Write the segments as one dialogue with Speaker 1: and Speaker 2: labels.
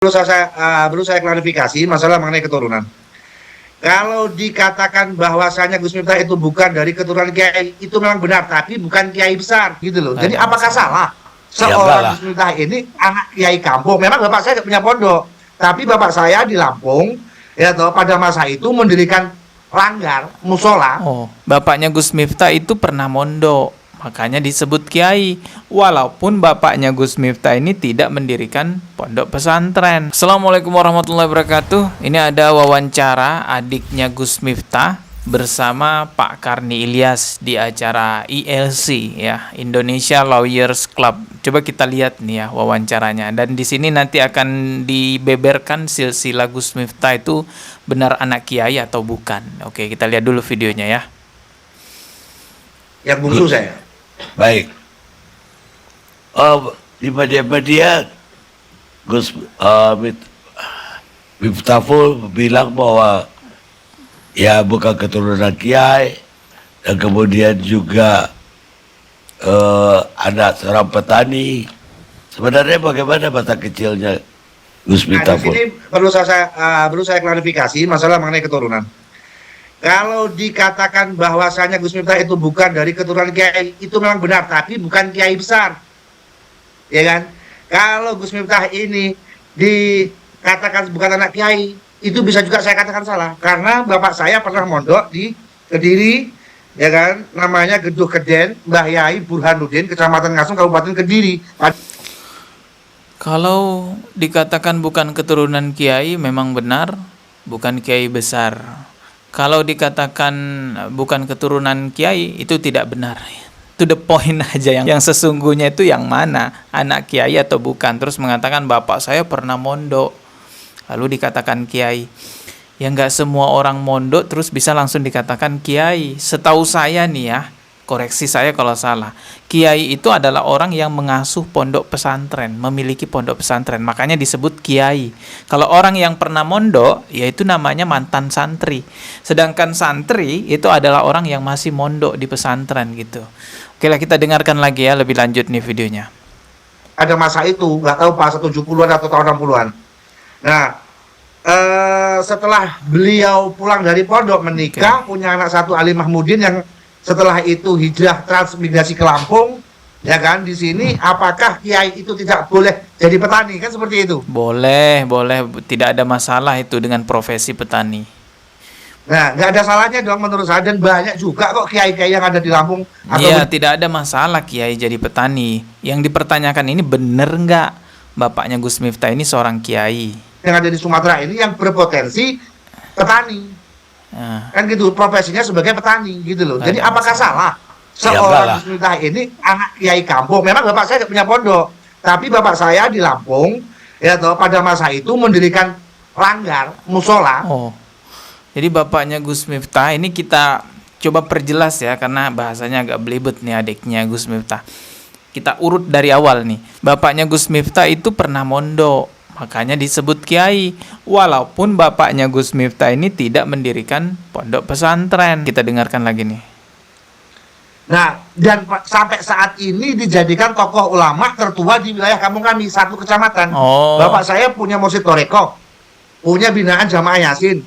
Speaker 1: Perlu saya klarifikasi masalah mengenai keturunan. Kalau dikatakan bahwasanya Gus Miftah itu bukan dari keturunan kiai, itu memang benar, tapi bukan kiai besar, gitu loh. Jadi
Speaker 2: Ada
Speaker 1: apakah
Speaker 2: masalah.
Speaker 1: salah
Speaker 2: Ya enggak
Speaker 1: seorang
Speaker 2: lah.
Speaker 1: Gus Miftah ini anak kiai kampung? Memang bapak saya tidak punya pondok, tapi bapak saya di Lampung, ya toh, pada masa itu mendirikan langgar, musola.
Speaker 2: Oh, bapaknya Gus Miftah itu pernah mondok, makanya disebut kiai. Walaupun bapaknya Gus Miftah ini tidak mendirikan pondok pesantren. Assalamualaikum warahmatullahi wabarakatuh. Ini ada wawancara adiknya Gus Miftah bersama Pak Karni Ilyas di acara ILC ya, Indonesia Lawyers Club. Coba kita lihat nih ya wawancaranya. Dan di sini nanti akan dibeberkan silsilah Gus Miftah itu benar anak kiai atau bukan. Oke, kita lihat dulu videonya ya.
Speaker 1: Yang bungsu saya.
Speaker 3: Baik. Di media-media Gus Miftahul bilang bahwa ya bukan keturunan kiai dan kemudian juga anak seorang petani. Sebenarnya bagaimana masa kecilnya Gus
Speaker 1: Nah, di
Speaker 3: Miftahul?
Speaker 1: sini perlu saya klarifikasi masalah mengenai keturunan. Kalau dikatakan bahwasanya Gus Miftah itu bukan dari keturunan kiai, itu memang benar, tapi bukan kiai besar, ya kan? Kalau Gus Miftah ini dikatakan bukan anak kiai, itu bisa juga saya katakan salah, karena bapak saya pernah mondok di Kediri, ya kan? Namanya Geduh Keden, Mbah Yai Burhanuddin, Kecamatan Ngasem, Kabupaten Kediri.
Speaker 2: Kalau dikatakan bukan keturunan kiai memang benar, bukan kiai besar. Kalau dikatakan bukan keturunan kiai itu tidak benar. To the point aja, yang sesungguhnya itu yang mana, anak kiai atau bukan. Terus mengatakan bapak saya pernah mondok, lalu dikatakan kiai. Ya nggak semua orang mondok terus bisa langsung dikatakan kiai. Setahu saya nih ya, koreksi saya kalau salah, kiai itu adalah orang yang mengasuh pondok pesantren, memiliki pondok pesantren, makanya disebut kiai. Kalau orang yang pernah mondok, yaitu namanya mantan santri. Sedangkan santri itu adalah orang yang masih mondok di pesantren gitu. Oke lah, kita dengarkan lagi ya lebih lanjut nih videonya.
Speaker 1: Ada masa itu, nggak tahu pas 70-an atau tahun 60-an. Nah, setelah beliau pulang dari pondok menikah, punya anak satu Ali Mahmudin yang setelah itu hijrah transmigrasi ke Lampung, ya kan? Di sini apakah kiai itu tidak boleh jadi petani, kan seperti itu?
Speaker 2: Boleh, tidak ada masalah itu dengan profesi petani.
Speaker 1: Nah, nggak ada salahnya dong menurut saya, dan banyak juga kok kiai-kiai yang ada di Lampung atau
Speaker 2: Iya, tidak ada masalah kiai jadi petani. Yang dipertanyakan ini bener nggak bapaknya Gus Miftah ini seorang kiai?
Speaker 1: yang ada di Sumatera ini yang berpotensi petani.
Speaker 2: Nah,
Speaker 1: Kan gitu, profesinya sebagai petani gitu loh. Jadi
Speaker 2: Ada
Speaker 1: apakah salah
Speaker 3: Ya enggak
Speaker 1: seorang
Speaker 3: lah.
Speaker 1: Gus Miftah ini anak kiai kampung? Memang bapak saya tidak punya pondok, tapi bapak saya di Lampung, ya toh, pada masa itu mendirikan langgar, musola.
Speaker 2: oh, jadi bapaknya Gus Miftah ini kita coba perjelas ya, karena bahasanya agak belibet nih adiknya Gus Miftah. Kita urut dari awal nih. Bapaknya Gus Miftah itu pernah mondok, makanya disebut kiai. Walaupun bapaknya Gus Miftah ini tidak mendirikan pondok pesantren. Kita dengarkan lagi nih.
Speaker 1: Nah, dan sampai saat ini dijadikan tokoh ulama tertua di wilayah kampung kami, satu kecamatan.
Speaker 2: Oh.
Speaker 1: Bapak saya punya masjid Toreko, punya binaan Jamaah Yasin.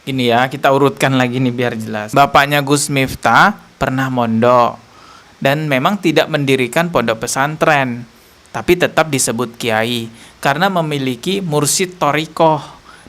Speaker 2: Gini ya, kita urutkan lagi nih biar jelas. Bapaknya Gus Miftah pernah mondok dan memang tidak mendirikan pondok pesantren, tapi tetap disebut kiai karena memiliki mursyid torikoh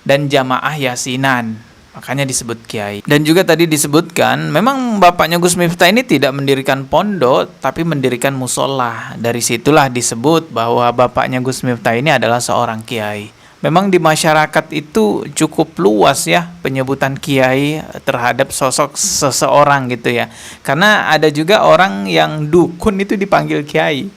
Speaker 2: dan jamaah yasinan, makanya disebut kiai. Dan juga tadi disebutkan memang bapaknya Gus Miftah ini tidak mendirikan pondok tapi mendirikan musola. Dari situlah disebut bahwa bapaknya Gus Miftah ini adalah seorang kiai. Memang di masyarakat itu cukup luas ya penyebutan kiai terhadap sosok seseorang gitu ya. Karena ada juga orang yang dukun itu dipanggil kiai.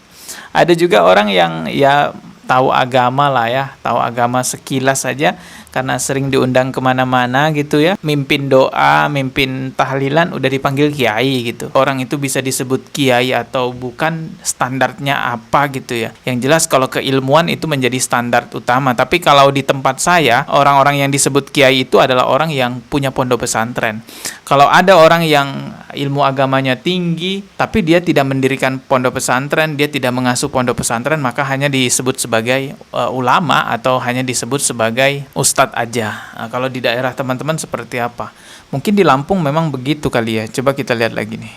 Speaker 2: Ada juga orang yang ya tahu agama lah ya, tahu agama sekilas saja karena sering diundang kemana-mana gitu ya, mimpin doa, mimpin tahlilan, udah dipanggil kiai gitu. Orang itu bisa disebut kiai atau bukan, standarnya apa gitu ya. Yang jelas kalau keilmuan itu menjadi standar utama. Tapi kalau di tempat saya, orang-orang yang disebut kiai itu adalah orang yang punya pondok pesantren. Kalau ada orang yang ilmu agamanya tinggi, tapi dia tidak mendirikan pondok pesantren, dia tidak mengasuh pondok pesantren, maka hanya disebut sebagai ulama atau hanya disebut sebagai ustadz aja. Nah, kalau di daerah teman-teman seperti apa? Mungkin di Lampung memang begitu kali ya. Coba kita lihat lagi nih.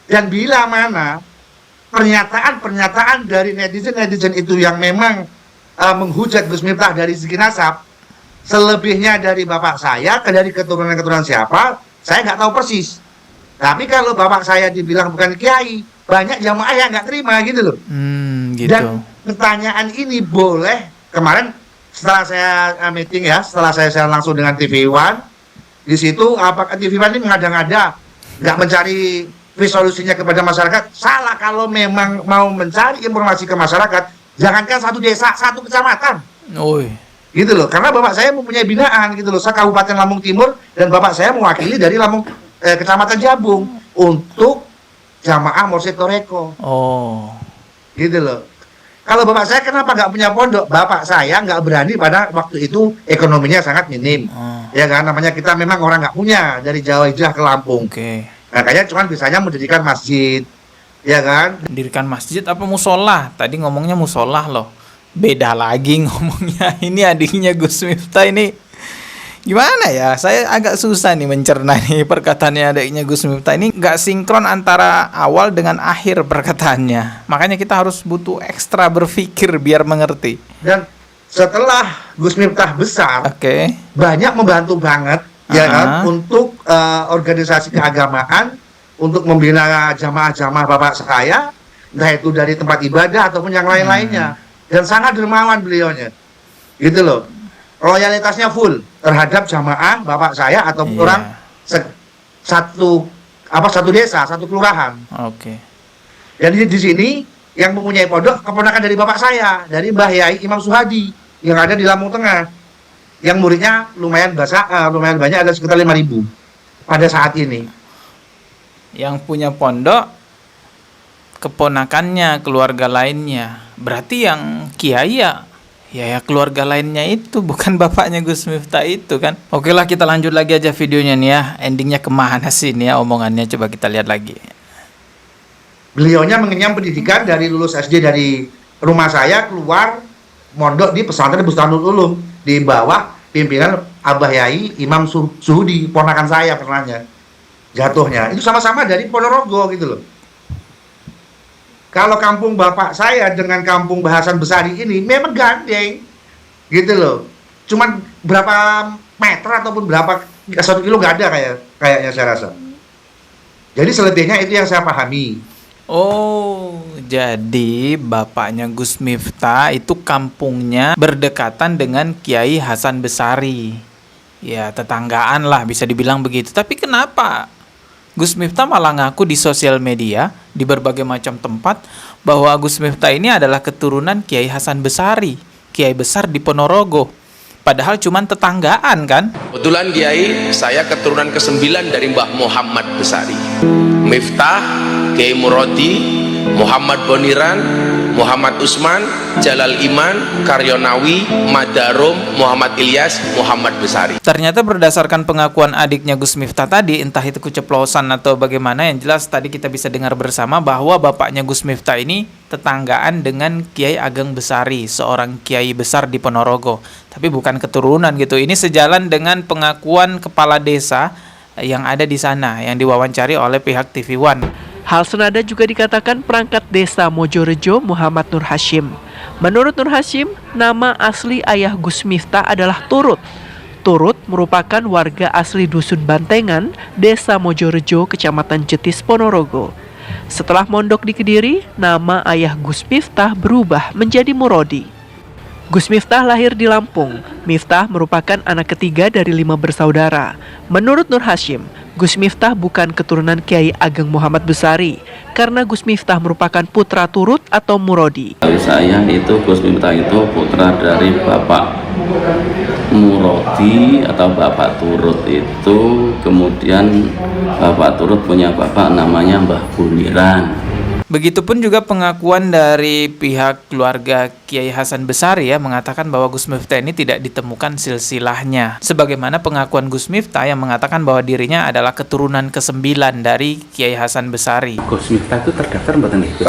Speaker 1: Dan bila mana pernyataan dari netizen itu yang memang menghujat Gus Miftah dari segi nasab, selebihnya dari bapak saya, dari keturunan siapa, saya nggak tahu persis. Tapi kalau bapak saya dibilang bukan kiai, banyak jamaah yang nggak terima gitu loh.
Speaker 2: Gitu.
Speaker 1: Dan pertanyaan ini boleh, kemarin setelah saya meeting ya, setelah saya langsung dengan TV One, di situ apakah TV One ini mengada-ngada, nggak mencari solusinya kepada masyarakat. Salah kalau memang mau mencari informasi ke masyarakat, jangankan satu desa, satu kecamatan. Gitu loh, karena bapak saya mempunyai binaan gitu loh, saya Kabupaten Lampung Timur, dan bapak saya mewakili dari Lampung Kecamatan Jabung untuk jamaah Mursyid Toreko. Gitu loh. Kalau bapak saya kenapa nggak punya pondok? Bapak saya nggak berani pada waktu itu, ekonominya sangat minim. Ya kan, namanya kita memang orang nggak punya, dari Jawa hijrah ke Lampung. Makanya cuman bisanya mendirikan masjid. Ya kan?
Speaker 2: Mendirikan masjid apa musola? Tadi ngomongnya musola loh. Beda lagi ngomongnya. Ini adiknya Gus Miftah ini. Gimana ya? Saya agak susah nih mencerna nih perkataannya adiknya Gus Miftah ini, nggak sinkron antara awal dengan akhir perkataannya. Makanya kita harus butuh ekstra berpikir biar mengerti.
Speaker 1: Dan setelah Gus Miftah besar, banyak membantu banget ya kan untuk organisasi keagamaan, untuk membina jamaah-jamaah bapak saya, entah itu dari tempat ibadah ataupun yang lain-lainnya. Dan sangat dermawan beliaunya. Gitu loh. Loyalitasnya full terhadap jamaah bapak saya atau orang satu desa, satu kelurahan. Dan di sini yang mempunyai pondok keponakan dari bapak saya, dari Mbah Yai Imam Suhadi yang ada di Lampung Tengah, yang muridnya lumayan banyak, ada sekitar 5.000 pada saat ini.
Speaker 2: Yang punya pondok keponakannya, keluarga lainnya. Berarti yang kiai ya keluarga lainnya itu, bukan bapaknya Gus Miftah itu kan. Oke lah, kita lanjut lagi aja videonya nih ya. Endingnya kemana sih nih ya omongannya, coba kita lihat lagi.
Speaker 1: Beliaunya mengenyam pendidikan dari lulus SD dari rumah saya, keluar mondok di pesantren Bustanul Ulum di bawah pimpinan Abah Yai Imam Suhudi, ponakan saya pernahnya jatuhnya. Itu sama-sama dari Ponorogo gitu loh. Kalau kampung bapak saya dengan kampung Bahasan Besari ini memang gandeng, gitu loh. Cuman berapa meter ataupun berapa 1 kilo nggak ada kayaknya saya rasa. Jadi selebihnya itu yang saya pahami.
Speaker 2: Jadi bapaknya Gus Miftah itu kampungnya berdekatan dengan Kiai Hasan Besari. Ya tetanggaan lah bisa dibilang begitu. Tapi kenapa Gus Miftah malah ngaku di sosial media, di berbagai macam tempat, bahwa Gus Miftah ini adalah keturunan Kiai Hasan Besari, Kiai besar di Ponorogo. Padahal cuman tetanggaan kan?
Speaker 4: Kebetulan Kiai, saya keturunan ke-9 dari Mbah Muhammad Besari. Miftah, Kiai Murodi, Muhammad Boniran, Muhammad Usman, Jalal Iman, Karyonawi, Madarum, Muhammad Ilyas, Muhammad Besari.
Speaker 2: Ternyata berdasarkan pengakuan adiknya Gus Miftah tadi, entah itu keceplosan atau bagaimana, yang jelas tadi kita bisa dengar bersama bahwa bapaknya Gus Miftah ini tetanggaan dengan Kiai Ageng Besari, seorang kiai besar di Ponorogo. Tapi bukan keturunan gitu. Ini sejalan dengan pengakuan kepala desa yang ada di sana, yang diwawancari oleh pihak TV One.
Speaker 5: Hal senada juga dikatakan perangkat desa Mojorejo Muhammad Nur Hashim. Menurut Nur Hashim, nama asli ayah Gus Miftah adalah Turut. Turut merupakan warga asli Dusun Bantengan, Desa Mojorejo, Kecamatan Jetis, Ponorogo. Setelah mondok di Kediri, nama ayah Gus Miftah berubah menjadi Murodi. Gus Miftah lahir di Lampung. Miftah merupakan anak ketiga dari 5 bersaudara. Menurut Nur Hashim, Gus Miftah bukan keturunan Kiai Ageng Muhammad Besari, karena Gus Miftah merupakan putra Turut atau Murodi.
Speaker 6: Saya itu Gus Miftah itu putra dari bapak Murodi atau bapak turut itu, kemudian bapak turut punya bapak namanya Mbah Buniran.
Speaker 2: Begitupun juga pengakuan dari pihak keluarga Kiai Hasan Besari ya, mengatakan bahwa Gus Miftah ini tidak ditemukan silsilahnya. Sebagaimana pengakuan Gus Miftah yang mengatakan bahwa dirinya adalah keturunan ke-9 dari Kiai Hasan Besari.
Speaker 6: Gus Miftah itu terdaftar mboten nggih?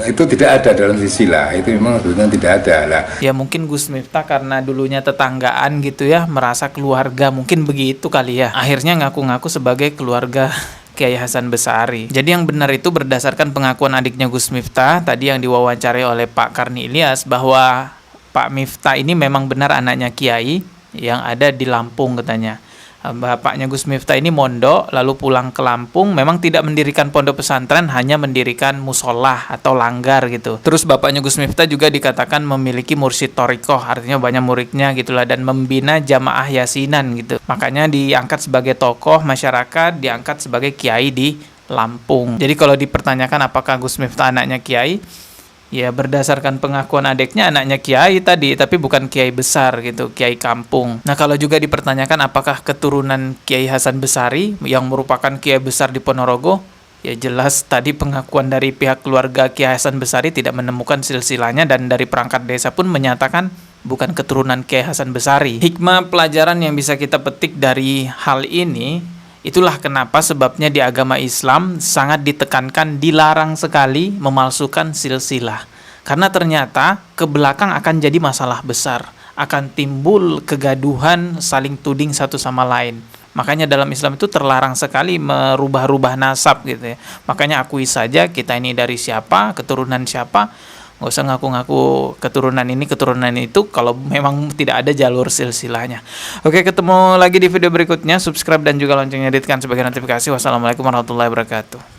Speaker 7: Itu tidak ada dalam silsilah, itu memang sebetulnya tidak ada lah.
Speaker 2: Ya mungkin Gus Miftah karena dulunya tetanggaan gitu ya, merasa keluarga, mungkin begitu kali ya. Akhirnya ngaku-ngaku sebagai keluarga Kiai Hasan Besari. Jadi yang benar itu berdasarkan pengakuan adiknya Gus Miftah tadi yang diwawancarai oleh Pak Karni Ilyas, bahwa Pak Miftah ini memang benar anaknya Kiai yang ada di Lampung katanya. Bapaknya Gus Miftah ini mondok lalu pulang ke Lampung, memang tidak mendirikan pondok pesantren, hanya mendirikan musolah atau langgar gitu. Terus bapaknya Gus Miftah juga dikatakan memiliki mursyid thariqah, artinya banyak muridnya gitulah, dan membina jamaah yasinan gitu. Makanya diangkat sebagai tokoh masyarakat, diangkat sebagai kiai di Lampung. Jadi kalau dipertanyakan apakah Gus Miftah anaknya kiai, ya berdasarkan pengakuan adiknya anaknya kiai tadi, tapi bukan kiai besar gitu, kiai kampung. Nah kalau juga dipertanyakan apakah keturunan Kiai Hasan Besari yang merupakan kiai besar di Ponorogo, ya jelas tadi pengakuan dari pihak keluarga Kiai Hasan Besari tidak menemukan silsilahnya, dan dari perangkat desa pun menyatakan bukan keturunan Kiai Hasan Besari. Hikmah pelajaran yang bisa kita petik dari hal ini, itulah kenapa sebabnya di agama Islam sangat ditekankan, dilarang sekali memalsukan silsilah. Karena ternyata ke belakang akan jadi masalah besar, akan timbul kegaduhan, saling tuding satu sama lain. Makanya dalam Islam itu terlarang sekali merubah-rubah nasab gitu ya. Makanya akui saja kita ini dari siapa, keturunan siapa. Nggak usah ngaku-ngaku keturunan ini, keturunan itu, kalau memang tidak ada jalur silsilahnya. Oke, ketemu lagi di video berikutnya. Subscribe dan juga loncengnya ditekan sebagai notifikasi. Wassalamualaikum warahmatullahi wabarakatuh.